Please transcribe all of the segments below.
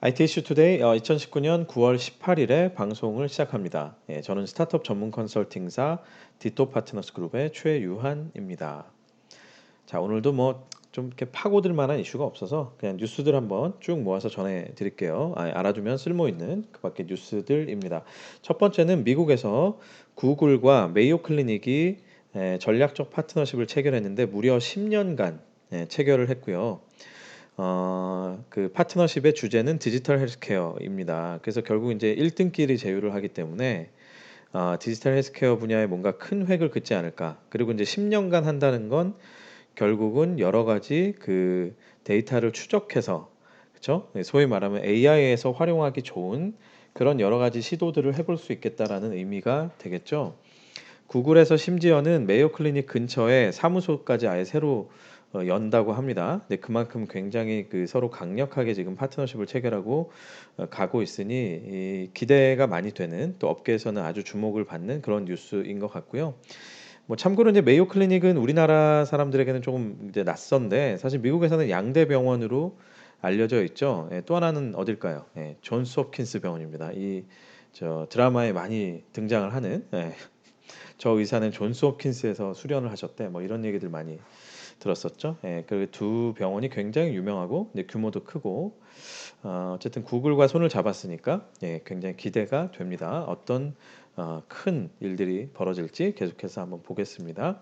IT 이슈 투데이 2019년 9월 18일에 방송을 시작합니다. 예, 저는 스타트업 전문 컨설팅사 디토 파트너스 그룹의 최유한입니다. 자, 오늘도 뭐 좀 이렇게 파고들 만한 이슈가 없어서 그냥 뉴스들 한번 쭉 모아서 전해 드릴게요. 알아두면 쓸모 있는 그 밖에 뉴스들입니다. 첫 번째는 미국에서 구글과 메이오 클리닉이 전략적 파트너십을 체결했는데 무려 10년간 체결을 했고요. 그 파트너십의 주제는 디지털 헬스케어입니다. 그래서 결국 이제 1등끼리 제휴를 하기 때문에 디지털 헬스케어 분야에 뭔가 큰 획을 긋지 않을까. 그리고 이제 10년간 한다는 건 결국은 여러 가지 그 데이터를 추적해서 그쵸? 소위 말하면 AI에서 활용하기 좋은 그런 여러 가지 시도들을 해볼 수 있겠다라는 의미가 되겠죠. 구글에서 심지어는 메이오 클리닉 근처에 사무소까지 아예 새로 연다고 합니다. 근데 그만큼 굉장히 그 서로 강력하게 지금 파트너십을 체결하고 가고 있으니 이 기대가 많이 되는 또 업계에서는 아주 주목을 받는 그런 뉴스인 것 같고요. 뭐 참고로 이제 메이오 클리닉은 우리나라 사람들에게는 조금 이제 낯선데 사실 미국에서는 양대 병원으로 알려져 있죠. 예, 또 하나는 어딜까요? 예, 존스 홉킨스 병원입니다. 이 저 드라마에 많이 등장을 하는 저 의사는 존스 홉킨스에서 수련을 하셨대. 뭐 이런 얘기들 많이 들었었죠. 예, 그 두 병원이 굉장히 유명하고 근데 규모도 크고 어쨌든 구글과 손을 잡았으니까 예, 굉장히 기대가 됩니다. 어떤 큰 일들이 벌어질지 계속해서 한번 보겠습니다.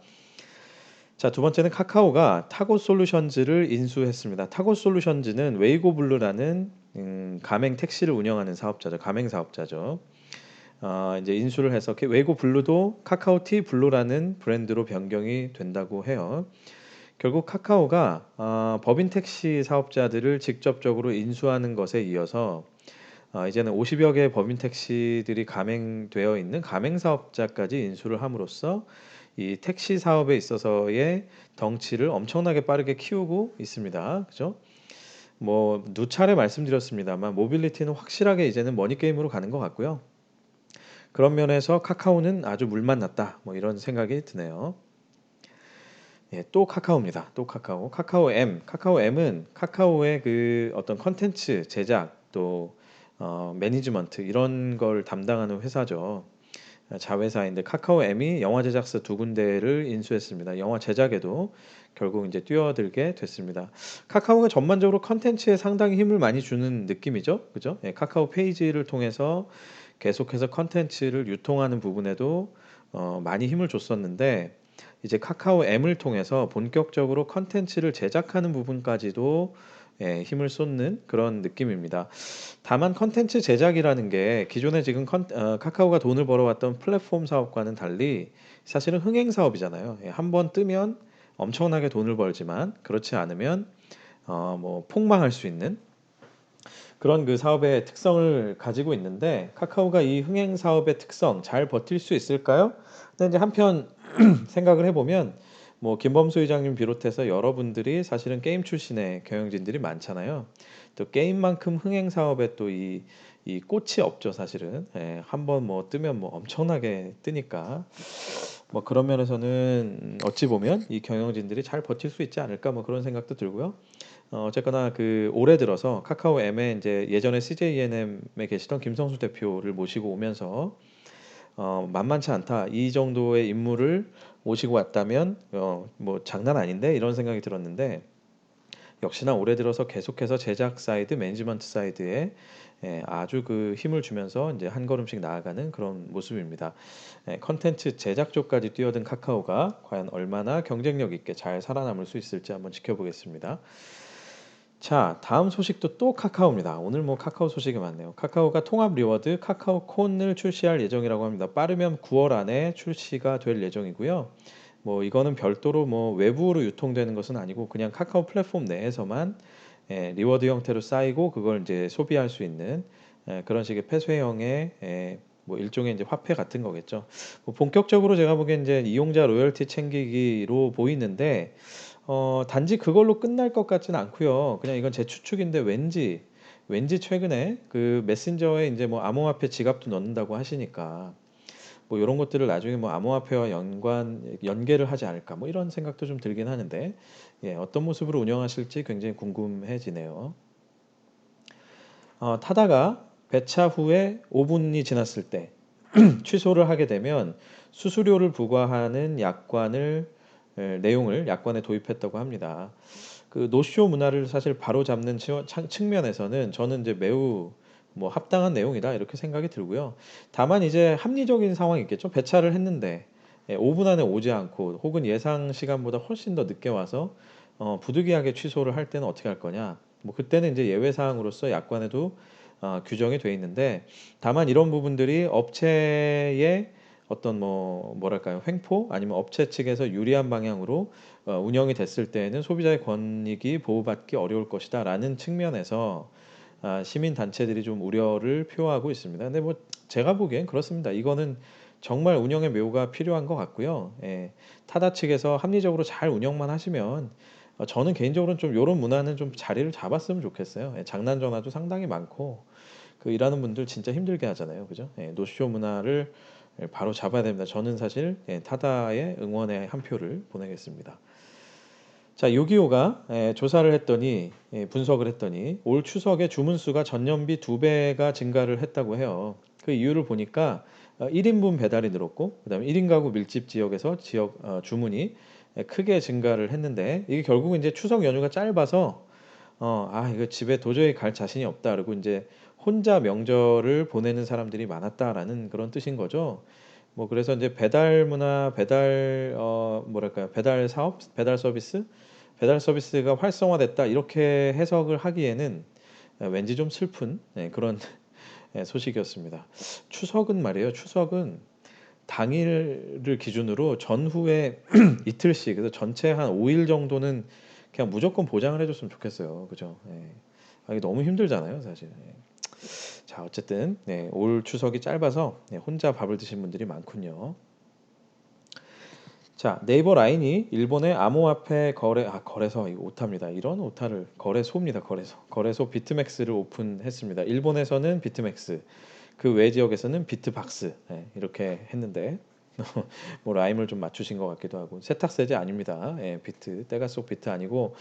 자, 두 번째는 카카오가 타고 솔루션즈를 인수했습니다. 타고 솔루션즈는 웨이고 블루라는 가맹 택시를 운영하는 사업자죠. 가맹 사업자죠. 이제 인수를 해서 웨이고 블루도 카카오티 블루라는 브랜드로 변경이 된다고 해요. 결국 카카오가 법인 택시 사업자들을 직접적으로 인수하는 것에 이어서 이제는 50여 개의 법인 택시들이 가맹되어 있는 가맹 사업자까지 인수를 함으로써 이 택시 사업에 있어서의 덩치를 엄청나게 빠르게 키우고 있습니다. 그죠? 뭐 누차례 말씀드렸습니다만 모빌리티는 확실하게 이제는 머니 게임으로 가는 것 같고요. 그런 면에서 카카오는 아주 물맛났다. 뭐 이런 생각이 드네요. 예, 또 카카오입니다. 또 카카오. 카카오 M. 카카오 M은 카카오의 그 어떤 컨텐츠 제작 또 매니지먼트 이런 걸 담당하는 회사죠. 자회사인데 카카오 M이 영화 제작사 두 군데를 인수했습니다. 영화 제작에도 결국 이제 뛰어들게 됐습니다. 카카오가 전반적으로 컨텐츠에 상당히 힘을 많이 주는 느낌이죠. 그죠? 예, 카카오 페이지를 통해서 계속해서 컨텐츠를 유통하는 부분에도 많이 힘을 줬었는데 이제 카카오 M을 통해서 본격적으로 컨텐츠를 제작하는 부분까지도 예, 힘을 쏟는 그런 느낌입니다. 다만 컨텐츠 제작이라는 게 기존에 지금 카카오가 돈을 벌어왔던 플랫폼 사업과는 달리 사실은 흥행 사업이잖아요. 예, 한번 뜨면 엄청나게 돈을 벌지만 그렇지 않으면 뭐 폭망할 수 있는 그런 그 사업의 특성을 가지고 있는데 카카오가 이 흥행 사업의 특성 잘 버틸 수 있을까요? 근데 이제 한편 생각을 해보면 뭐 김범수 회장님 비롯해서 여러분들이 사실은 게임 출신의 경영진들이 많잖아요. 또 게임만큼 흥행 사업에 또 이 꽃이 없죠, 사실은. 예, 한번 뭐 뜨면 뭐 엄청나게 뜨니까 뭐 그런 면에서는 어찌 보면 이 경영진들이 잘 버틸 수 있지 않을까 뭐 그런 생각도 들고요. 어쨌거나 그 올해 들어서 카카오 M에 이제 예전에 CJENM에 계시던 김성수 대표를 모시고 오면서 만만치 않다. 이 정도의 인물을 모시고 왔다면 뭐 장난 아닌데 이런 생각이 들었는데 역시나 올해 들어서 계속해서 제작 사이드, 매니지먼트 사이드에 아주 그 힘을 주면서 이제 한 걸음씩 나아가는 그런 모습입니다. 컨텐츠 제작 쪽까지 뛰어든 카카오가 과연 얼마나 경쟁력 있게 잘 살아남을 수 있을지 한번 지켜보겠습니다. 자, 다음 소식도 또 카카오입니다. 오늘 뭐 카카오 소식이 많네요. 카카오가 통합 리워드 카카오 콘을 출시할 예정이라고 합니다. 빠르면 9월 안에 출시가 될 예정이고요. 뭐 이거는 별도로 뭐 외부로 유통되는 것은 아니고 그냥 카카오 플랫폼 내에서만 리워드 형태로 쌓이고 그걸 이제 소비할 수 있는 그런 식의 폐쇄형의 뭐 일종의 이제 화폐 같은 거겠죠. 뭐 본격적으로 제가 보기엔 이제 이용자 로열티 챙기기로 보이는데 단지 그걸로 끝날 것 같지는 않고요. 그냥 이건 제 추측인데 왠지 최근에 그 메신저에 이제 뭐 암호화폐 지갑도 넣는다고 하시니까 뭐 요런 것들을 나중에 뭐 암호화폐와 연계를 하지 않을까 뭐 이런 생각도 좀 들긴 하는데 예, 어떤 모습으로 운영하실지 굉장히 궁금해지네요. 타다가 배차 후에 5분이 지났을 때 취소를 하게 되면 수수료를 부과하는 내용을 약관에 도입했다고 합니다. 그 노쇼 문화를 사실 바로잡는 측면에서는 저는 이제 매우 뭐 합당한 내용이다 이렇게 생각이 들고요. 다만 이제 합리적인 상황이 있겠죠. 배차를 했는데 5분 안에 오지 않고 혹은 예상 시간보다 훨씬 더 늦게 와서 부득이하게 취소를 할 때는 어떻게 할 거냐. 뭐 그때는 이제 예외 사항으로서 약관에도 규정이 돼 있는데 다만 이런 부분들이 업체의 어떤 뭐랄까요 횡포 아니면 업체 측에서 유리한 방향으로 운영이 됐을 때에는 소비자의 권익이 보호받기 어려울 것이다라는 측면에서 시민 단체들이 좀 우려를 표하고 있습니다. 근데 뭐 제가 보기엔 그렇습니다. 이거는 정말 운영의 묘가 필요한 것 같고요. 예, 타다 측에서 합리적으로 잘 운영만 하시면 저는 개인적으로는 좀 이런 문화는 좀 자리를 잡았으면 좋겠어요. 예, 장난 전화도 상당히 많고 그 일하는 분들 진짜 힘들게 하잖아요. 그죠? 예, 노쇼 문화를 바로 잡아야 됩니다. 저는 사실 타다의 응원의 한 표를 보내겠습니다. 자, 요기요가 조사를 했더니 분석을 했더니 올 추석에 주문 수가 전년비 2배가 증가를 했다고 해요. 그 이유를 보니까 1인분 배달이 늘었고 그다음에 1인 가구 밀집 지역에서 주문이 크게 증가를 했는데 이게 결국은 이제 추석 연휴가 짧아서 이거 집에 도저히 갈 자신이 없다. 그리고 이제 혼자 명절을 보내는 사람들이 많았다라는 그런 뜻인 거죠. 뭐 그래서 이제 배달 문화, 뭐랄까요, 배달 서비스가 활성화됐다 이렇게 해석을 하기에는 왠지 좀 슬픈 그런 소식이었습니다. 추석은 말이에요. 추석은 당일을 기준으로 전후에 이틀씩 그래서 전체 한 5일 정도는 그냥 무조건 보장을 해줬으면 좋겠어요. 그죠? 예. 이게 너무 힘들잖아요, 사실. 예. 자, 어쨌든 올 추석이 짧아서 혼자 밥을 드신 분들이 많군요. 자, 네이버 라인이 일본의 암호화폐 거래소 이거 오타입니다. 이런 오타를 거래소입니다. 거래소 비트맥스를 오픈했습니다. 일본에서는 비트맥스, 그 외 지역에서는 비트박스 이렇게 했는데 뭐 라임을 좀 맞추신 것 같기도 하고 세탁세제 아닙니다. 비트 때가 속 비트 아니고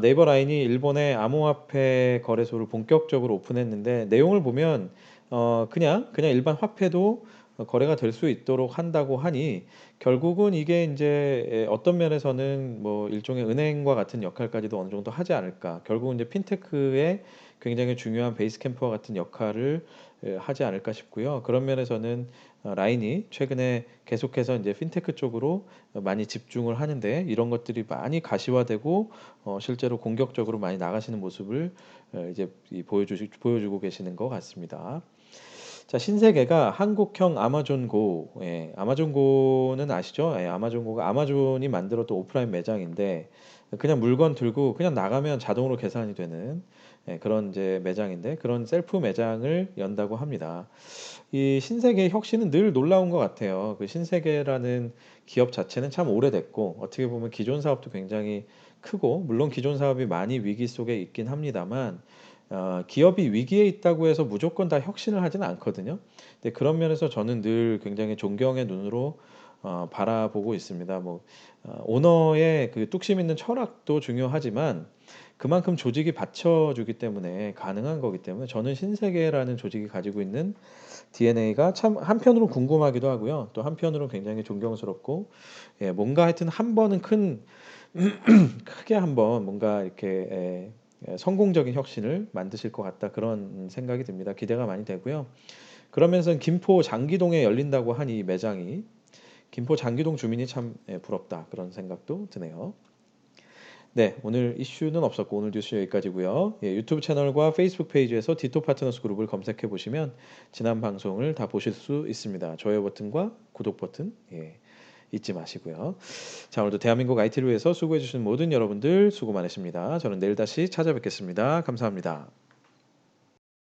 네이버 라인이 일본의 암호화폐 거래소를 본격적으로 오픈했는데 내용을 보면 그냥 일반 화폐도 거래가 될 수 있도록 한다고 하니 결국은 이게 이제 어떤 면에서는 뭐 일종의 은행과 같은 역할까지도 어느 정도 하지 않을까. 결국은 이제 핀테크의 굉장히 중요한 베이스 캠프와 같은 역할을 하지 않을까 싶고요. 그런 면에서는 라인이 최근에 계속해서 이제 핀테크 쪽으로 많이 집중을 하는데 이런 것들이 많이 가시화되고 실제로 공격적으로 많이 나가시는 모습을 이제 보여주고 계시는 것 같습니다. 자, 신세계가 한국형 아마존고, 아마존고는 아시죠? 아마존고가 아마존이 만들었던 오프라인 매장인데 그냥 물건 들고 그냥 나가면 자동으로 계산이 되는 그런 이제 매장인데 그런 셀프 매장을 연다고 합니다. 이 신세계의 혁신은 늘 놀라운 것 같아요. 그 신세계라는 기업 자체는 참 오래됐고 어떻게 보면 기존 사업도 굉장히 크고 물론 기존 사업이 많이 위기 속에 있긴 합니다만 기업이 위기에 있다고 해서 무조건 다 혁신을 하지는 않거든요. 근데 그런 면에서 저는 늘 굉장히 존경의 눈으로 바라보고 있습니다. 오너의 그 뚝심 있는 철학도 중요하지만 그만큼 조직이 받쳐주기 때문에 가능한 거기 때문에 저는 신세계라는 조직이 가지고 있는 DNA가 참 한편으로 궁금하기도 하고요. 또 한편으로 굉장히 존경스럽고 뭔가 하여튼 한 번은 크게 한번 뭔가 이렇게 성공적인 혁신을 만드실 것 같다 그런 생각이 듭니다. 기대가 많이 되고요. 그러면서 김포 장기동에 열린다고 하니 이 매장이 김포 장기동 주민이 참 부럽다 그런 생각도 드네요. 네, 오늘 이슈는 없었고 오늘 뉴스 여기까지고요. 유튜브 채널과 페이스북 페이지에서 디토 파트너스 그룹을 검색해 보시면 지난 방송을 다 보실 수 있습니다. 좋아요 버튼과 구독 버튼 잊지 마시고요. 자, 오늘도 대한민국 IT를 위해서 수고해 주신 모든 여러분들 수고 많으십니다. 저는 내일 다시 찾아뵙겠습니다. 감사합니다.